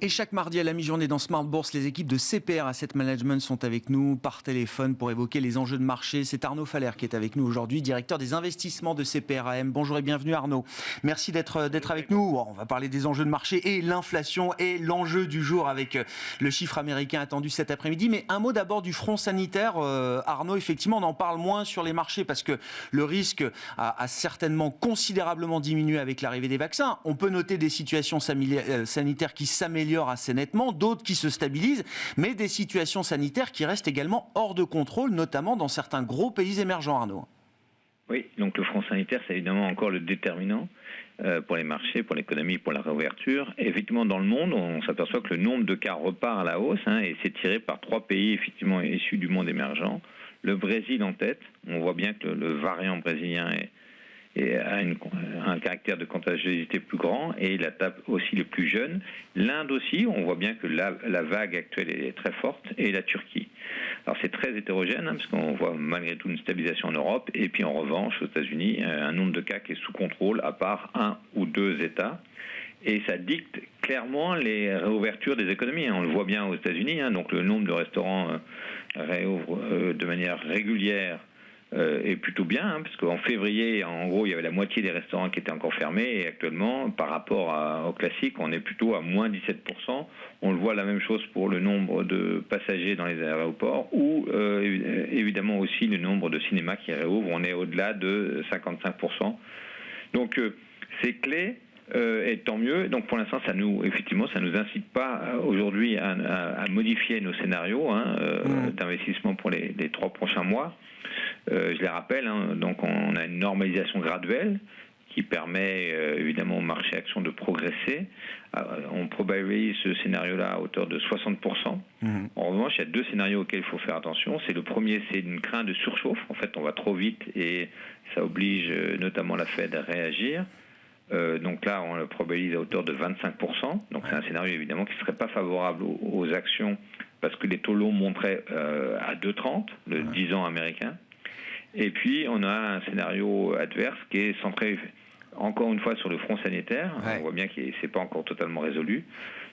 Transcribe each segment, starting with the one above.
Et chaque mardi à la mi-journée dans Smart Bourse, les équipes de CPR Asset Management sont avec nous par téléphone pour évoquer les enjeux de marché. C'est Arnaud Faller qui est avec nous aujourd'hui, directeur des investissements de CPRAM. Bonjour et bienvenue Arnaud. Merci d'être avec nous. On va parler des enjeux de marché et l'inflation et l'enjeu du jour avec le chiffre américain attendu cet après-midi. Mais un mot d'abord du front sanitaire. Arnaud, effectivement, on en parle moins sur les marchés parce que le risque a certainement considérablement diminué avec l'arrivée des vaccins. On peut noter des situations sanitaires qui s'améliorent assez nettement, d'autres qui se stabilisent, mais des situations sanitaires qui restent également hors de contrôle, notamment dans certains gros pays émergents, Arnaud. Oui, donc le front sanitaire, c'est évidemment encore le déterminant pour les marchés, pour l'économie, pour la réouverture. Et effectivement, dans le monde, on s'aperçoit que le nombre de cas repart à la hausse et c'est tiré par 3 pays effectivement issus du monde émergent. Le Brésil en tête, on voit bien que le variant brésilien a un caractère de contagiosité plus grand et il tape aussi les plus jeunes. L'Inde aussi, on voit bien que la vague actuelle est très forte, et la Turquie. Alors c'est très hétérogène, parce qu'on voit malgré tout une stabilisation en Europe, et puis en revanche aux États-Unis, un nombre de cas qui est sous contrôle, à part 1 ou 2 États. Et ça dicte clairement les réouvertures des économies. On le voit bien aux États-Unis, donc le nombre de restaurants réouvre de manière régulière est plutôt bien, parce qu'en février, en gros, il y avait la moitié des restaurants qui étaient encore fermés, et actuellement, par rapport au classique, on est plutôt à moins 17%. On le voit la même chose pour le nombre de passagers dans les aéroports, ou évidemment aussi le nombre de cinémas qui réouvrent, on est au-delà de 55%. Donc c'est clé. Et tant mieux. Donc pour l'instant, ça nous incite pas aujourd'hui à modifier nos scénarios d'investissement pour les 3 prochains mois. Je les rappelle. Donc on a une normalisation graduelle qui permet évidemment au marché action de progresser. On probabilise ce scénario-là à hauteur de 60%. En revanche, il y a 2 scénarios auxquels il faut faire attention. Le premier, c'est une crainte de surchauffe. En fait, on va trop vite et ça oblige notamment la Fed à réagir. Donc là, on le probabilise à hauteur de 25%. Donc c'est un scénario évidemment qui ne serait pas favorable aux actions parce que les taux longs monteraient à 2,30, le 10 ans américain. Et puis on a un scénario adverse qui est centré encore une fois sur le front sanitaire. On voit bien que c'est pas encore totalement résolu.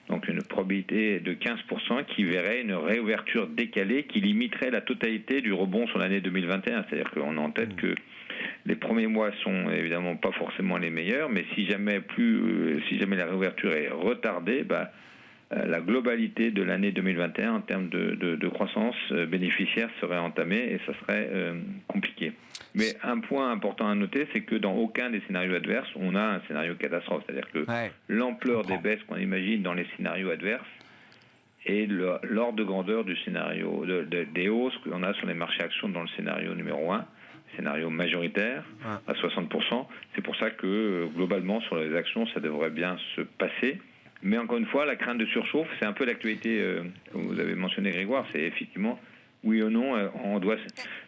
Donc une probabilité de 15% qui verrait une réouverture décalée qui limiterait la totalité du rebond sur l'année 2021. C'est-à-dire qu'on a en tête que les premiers mois sont évidemment pas forcément les meilleurs, mais si jamais la réouverture est retardée, la globalité de l'année 2021 en termes de croissance bénéficiaire serait entamée et ça serait compliqué. Mais un point important à noter, c'est que dans aucun des scénarios adverses, on a un scénario catastrophe. C'est-à-dire que l'ampleur des baisses qu'on imagine dans les scénarios adverses et l'ordre de grandeur du scénario des hausses qu'on a sur les marchés actions dans le scénario numéro 1, scénario majoritaire à 60%. C'est pour ça que globalement sur les actions, ça devrait bien se passer. Mais encore une fois, la crainte de surchauffe, c'est un peu l'actualité, comme vous avez mentionné Grégoire, c'est effectivement, oui ou non,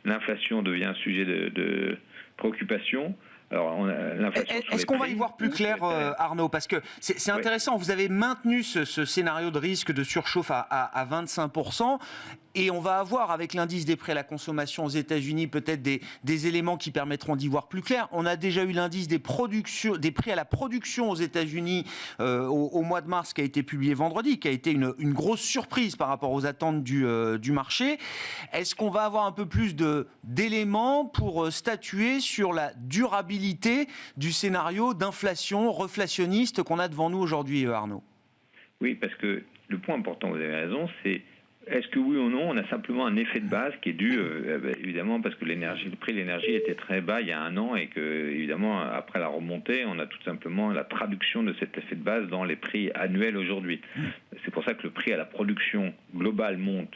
l'inflation devient un sujet de préoccupation. Alors, est-ce qu'on va y voir plus clair, Arnaud? Parce que c'est intéressant, vous avez maintenu ce scénario de risque de surchauffe à 25%, et on va avoir, avec l'indice des prix à la consommation aux États-Unis, peut-être des éléments qui permettront d'y voir plus clair. On a déjà eu l'indice des prix à la production aux États-Unis au mois de mars, qui a été publié vendredi, qui a été une grosse surprise par rapport aux attentes du marché. Est-ce qu'on va avoir un peu plus d'éléments pour statuer sur la durabilité du scénario d'inflation reflationniste qu'on a devant nous aujourd'hui, Arnaud? Oui, parce que le point important, vous avez raison, c'est est-ce que oui ou non, on a simplement un effet de base qui est dû, évidemment, parce que le prix de l'énergie était très bas il y a 1 an et que, évidemment, après la remontée, on a tout simplement la traduction de cet effet de base dans les prix annuels aujourd'hui. C'est pour ça que le prix à la production globale monte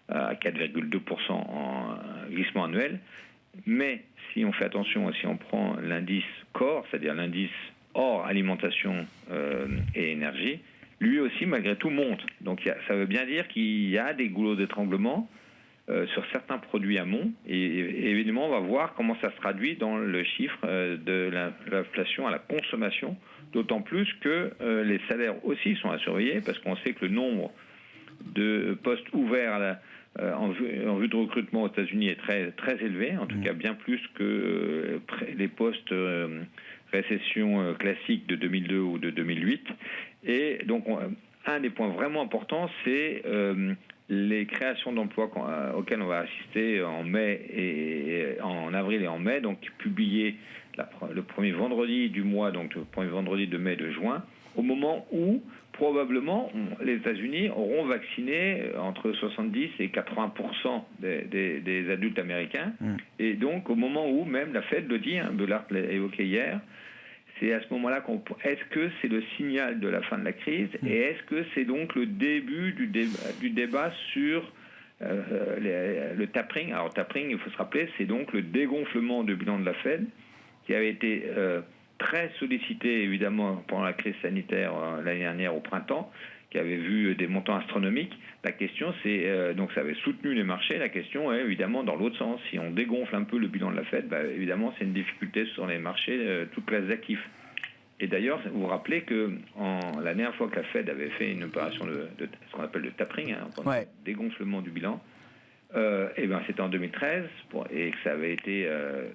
à 4,2% en glissement annuel. Mais si on fait attention, si on prend l'indice core, c'est-à-dire l'indice hors alimentation et énergie, lui aussi, malgré tout, monte. Donc ça veut bien dire qu'il y a des goulots d'étranglement sur certains produits amont. Et évidemment, on va voir comment ça se traduit dans le chiffre de l'inflation à la consommation, d'autant plus que les salaires aussi sont à surveiller, parce qu'on sait que le nombre de postes ouverts en vue de recrutement aux États-Unis est très, très élevé, en tout cas bien plus que les postes récession classique de 2002 ou de 2008. Et donc, un des points vraiment importants, c'est les créations d'emplois auxquelles on va assister en avril et en mai, donc publiées le premier vendredi du mois, donc le premier vendredi de mai et de juin, au moment où probablement les États-Unis auront vacciné entre 70 et 80% des adultes américains. Et donc au moment où même la Fed le dit, Bullard l'a évoqué hier, c'est à ce moment-là est-ce que c'est le signal de la fin de la crise et est-ce que c'est donc le début du débat sur le tapering. Alors tapering, il faut se rappeler, c'est donc le dégonflement du bilan de la Fed qui avait été très sollicité évidemment pendant la crise sanitaire l'année dernière au printemps, qui avait vu des montants astronomiques. La question c'est, donc ça avait soutenu les marchés, la question est évidemment dans l'autre sens. Si on dégonfle un peu le bilan de la Fed, évidemment c'est une difficulté sur les marchés, toutes classes d'actifs. Et d'ailleurs, vous vous rappelez que la dernière fois que la Fed avait fait une opération de ce qu'on appelle le tapering, dégonflement du bilan, c'était en 2013 et que ça avait été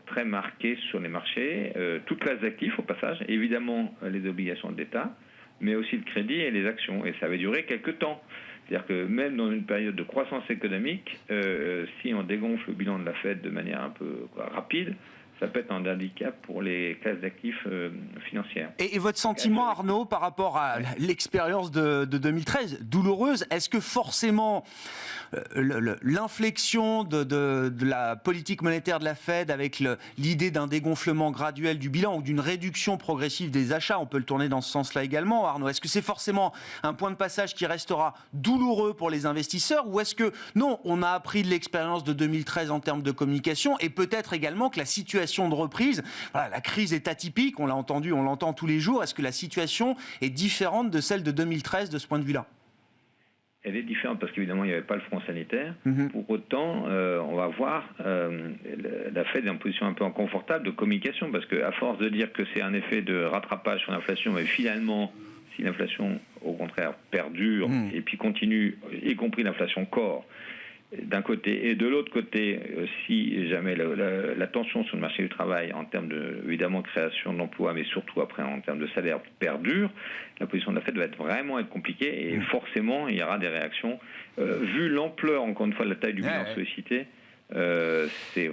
très marqué sur les marchés, toutes classes d'actifs au passage, évidemment les obligations de l'État, mais aussi le crédit et les actions. Et ça avait duré quelques temps. C'est-à-dire que même dans une période de croissance économique, si on dégonfle le bilan de la Fed de manière un peu rapide, ça peut être un handicap pour les classes d'actifs financières. Et votre sentiment, Arnaud, par rapport à l'expérience de 2013, douloureuse, est-ce que forcément l'inflexion de la politique monétaire de la Fed avec l'idée d'un dégonflement graduel du bilan ou d'une réduction progressive des achats, on peut le tourner dans ce sens-là également, Arnaud, est-ce que c'est forcément un point de passage qui restera douloureux pour les investisseurs ou est-ce que non, on a appris de l'expérience de 2013 en termes de communication et peut-être également que la situation de reprise, la crise est atypique, on l'a entendu, on l'entend tous les jours, est-ce que la situation est différente de celle de 2013 de ce point de vue-là ? Elle est différente parce qu'évidemment, il n'y avait pas le front sanitaire. Pour autant, on va voir, la Fed est en position un peu inconfortable de communication parce qu'à force de dire que c'est un effet de rattrapage sur l'inflation, mais finalement, si l'inflation, au contraire, perdure et puis continue, y compris l'inflation corps, d'un côté, et de l'autre côté, si jamais la tension sur le marché du travail en termes de, évidemment, création d'emplois, mais surtout après en termes de salaire perdure, la position de la Fed va vraiment être compliquée et forcément, il y aura des réactions. Vu l'ampleur, encore une fois, de la taille du bilan sollicité, c'est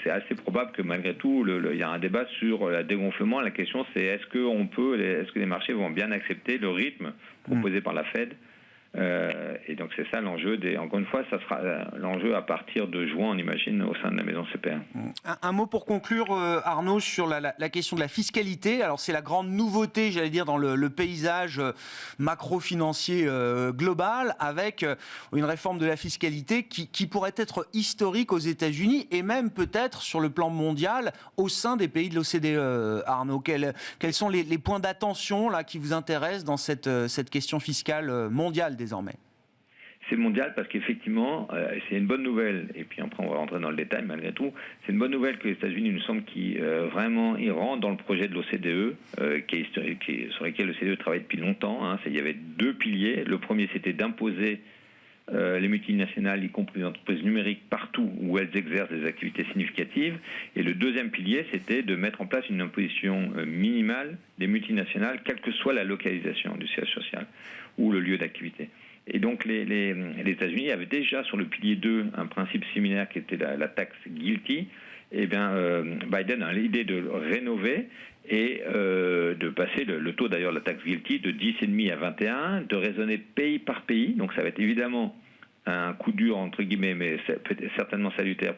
assez probable que malgré tout, il y a un débat sur le dégonflement. La question, c'est est-ce que les marchés vont bien accepter le rythme proposé par la Fed ? Et donc c'est ça l'enjeu. Encore une fois, ça sera l'enjeu à partir de juin, on imagine, au sein de la maison CPR. Un mot pour conclure, Arnaud, sur la question de la fiscalité. Alors c'est la grande nouveauté, j'allais dire, dans le paysage macro-financier global, avec une réforme de la fiscalité qui pourrait être historique aux États-Unis et même peut-être sur le plan mondial au sein des pays de l'OCDE. Arnaud, quels sont les points d'attention là qui vous intéressent dans cette question fiscale mondiale désormais? C'est mondial parce qu'effectivement, c'est une bonne nouvelle, et puis après on va rentrer dans le détail malgré tout, c'est une bonne nouvelle que les États-Unis, il nous semble, vraiment ils rentrent dans le projet de l'OCDE, sur lequel l'OCDE travaille depuis longtemps. Il y avait deux piliers. Le premier, c'était d'imposer les multinationales, y compris les entreprises numériques, partout où elles exercent des activités significatives. Et le deuxième pilier, c'était de mettre en place une imposition minimale des multinationales, quelle que soit la localisation du siège social ou le lieu d'activité. Et donc les États-Unis avaient déjà sur le pilier 2 un principe similaire qui était la taxe GILTI. Eh bien, Biden a l'idée de rénover et de passer le taux d'ailleurs de la taxe GILTI de 10,5 à 21, de raisonner pays par pays. Donc ça va être évidemment un coup dur entre guillemets, mais certainement salutaire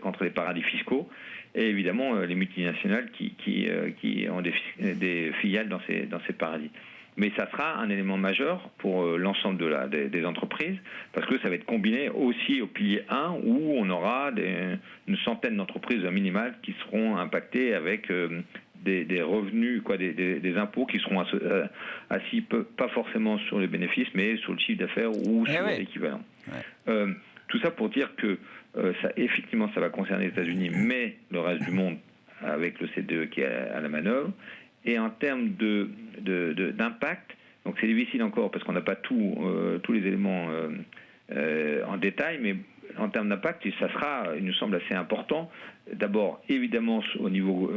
contre les paradis fiscaux. Et évidemment les multinationales qui ont des filiales dans ces paradis. Mais ça sera un élément majeur pour l'ensemble des entreprises, parce que ça va être combiné aussi au pilier 1, où on aura une centaine d'entreprises minimales qui seront impactées avec des revenus, des impôts qui seront assis pas forcément sur les bénéfices, mais sur le chiffre d'affaires ou sur l'équivalent. Tout ça pour dire que effectivement, ça va concerner les États-Unis, mais le reste du monde, avec le CDE qui est à la manœuvre. Et en termes d'impact, donc c'est difficile encore parce qu'on n'a pas tous les éléments en détail, mais en termes d'impact, ça sera, il nous semble, assez important. D'abord, évidemment, au niveau,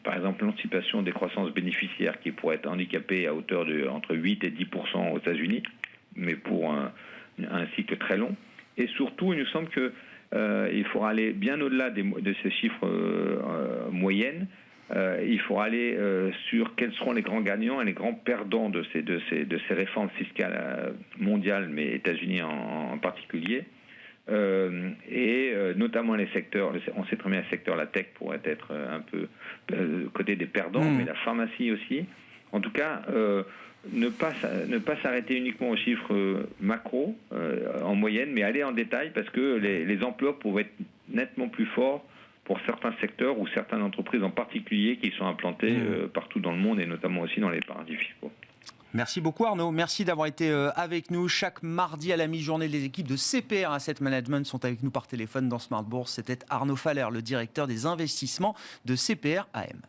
par exemple, l'anticipation des croissances bénéficiaires qui pourraient être handicapées à hauteur de entre 8 et 10% aux États-Unis. mais pour un cycle très long. Et surtout, il nous semble que il faudra aller bien au-delà de ces chiffres moyennes. Il faudra aller sur quels seront les grands gagnants et les grands perdants de ces réformes fiscales mondiales, mais États-Unis en particulier. Et notamment les secteurs, on sait très bien le secteur, la tech pourrait être un peu côté des perdants, mais la pharmacie aussi. En tout cas, ne pas s'arrêter uniquement aux chiffres macro en moyenne, mais aller en détail parce que les emplois pourraient être nettement plus forts pour certains secteurs ou certaines entreprises en particulier qui sont implantées partout dans le monde et notamment aussi dans les paradis fiscaux. Merci beaucoup Arnaud, merci d'avoir été avec nous. Chaque mardi à la mi-journée, les équipes de CPR Asset Management sont avec nous par téléphone dans Smart Bourse. C'était Arnaud Faller, le directeur des investissements de CPR AM.